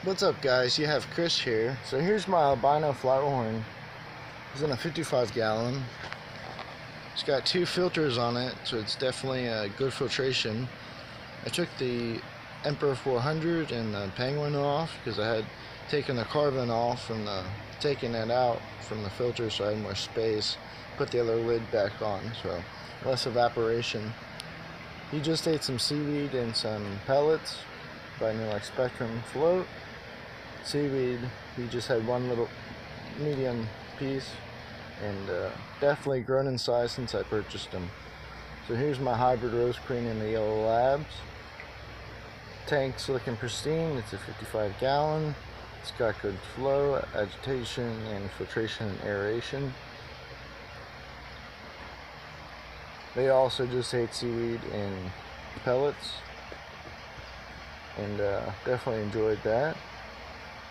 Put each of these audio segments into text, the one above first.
What's up, guys? You have Chris here. So here's my albino flathorn. It's in a 55-gallon. It's got two filters on it, so it's definitely a good filtration. I took the Emperor 400 and the Penguin off because I had taken the carbon off from taking it out from the filter, so I had more space. Put the other lid back on, so less evaporation. He just ate some seaweed and some pellets by New Like Spectrum float. Seaweed, he just had one little medium piece, and definitely grown in size since I purchased him. So here's my hybrid rose queen in the yellow labs. Tank's looking pristine. It's a 55-gallon. It's got good flow, agitation, and filtration and aeration. They also just ate seaweed and pellets, and definitely enjoyed that.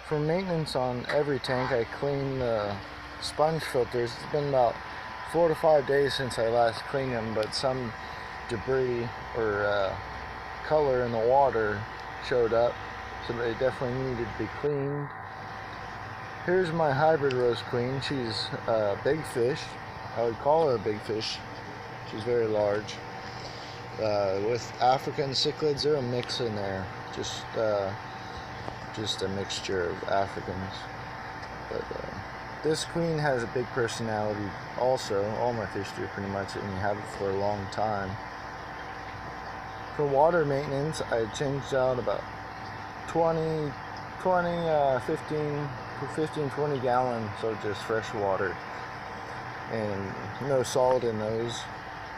For maintenance on every tank, I clean the sponge filters. It's been about 4 to 5 days since I last cleaned them, but some debris or color in the water showed up, so they definitely needed to be cleaned. Here's my hybrid rose queen. She's a big fish. I would call her a big fish. She's very large. With African cichlids, they're a mix in there. Just a mixture of Africans. But this queen has a big personality also. All my fish do pretty much, and you have it for a long time. For water maintenance, I changed out about 15, 20 gallons of just fresh water. And no salt in those.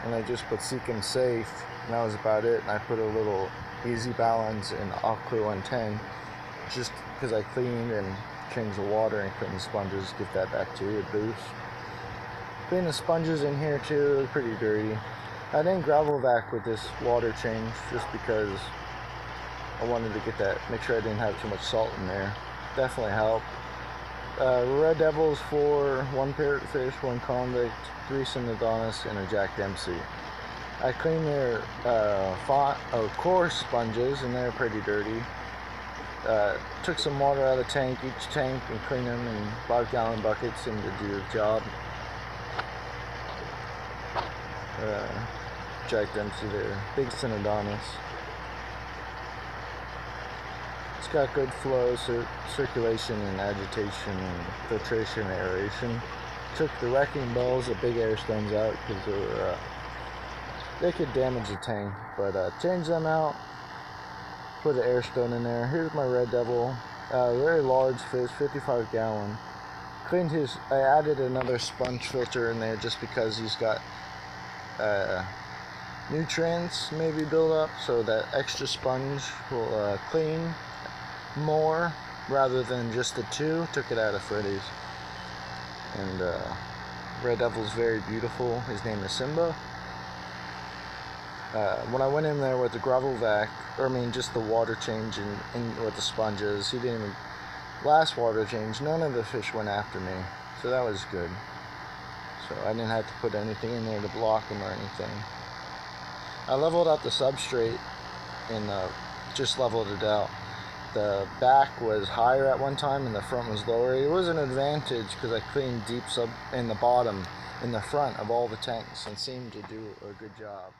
And I just put Seek 'em Safe, and that was about it. And I put a little Easy Balance in Aquarium 110, just because I cleaned and changed the water and cleaned the sponges, get that back to a boost. Clean the sponges in here too, they're pretty dirty. I didn't gravel vac with this water change just because I wanted to get that, make sure I didn't have too much salt in there. Definitely helped. Red Devils for 1 parrotfish, 1 convict, 3 Synodontis, and a Jack Dempsey. I cleaned their core sponges, and they're pretty dirty. Took some water out of the tank, each tank, and cleaned them in 5-gallon buckets, and to do the job. Jack Dempsey there, big Synodontis. It's got good flow, circulation and agitation and filtration and aeration. Took the wrecking balls, the big air stones out because they could damage the tank, but changed them out. Put an air stone in there. Here's my Red Devil, very large fish, 55-gallon. Cleaned his. I added another sponge filter in there just because he's got nutrients maybe build up, so that extra sponge will clean more rather than just the 2. Took it out of Freddy's. And Red Devil's very beautiful. His name is Simba. When I went in there with the gravel vac, just the water change and with the sponges, he didn't even, last water change, none of the fish went after me, so that was good. So I didn't have to put anything in there to block them or anything. I leveled out the substrate and just leveled it out. The back was higher at one time and the front was lower. It was an advantage because I cleaned deep in the bottom, in the front of all the tanks, and seemed to do a good job.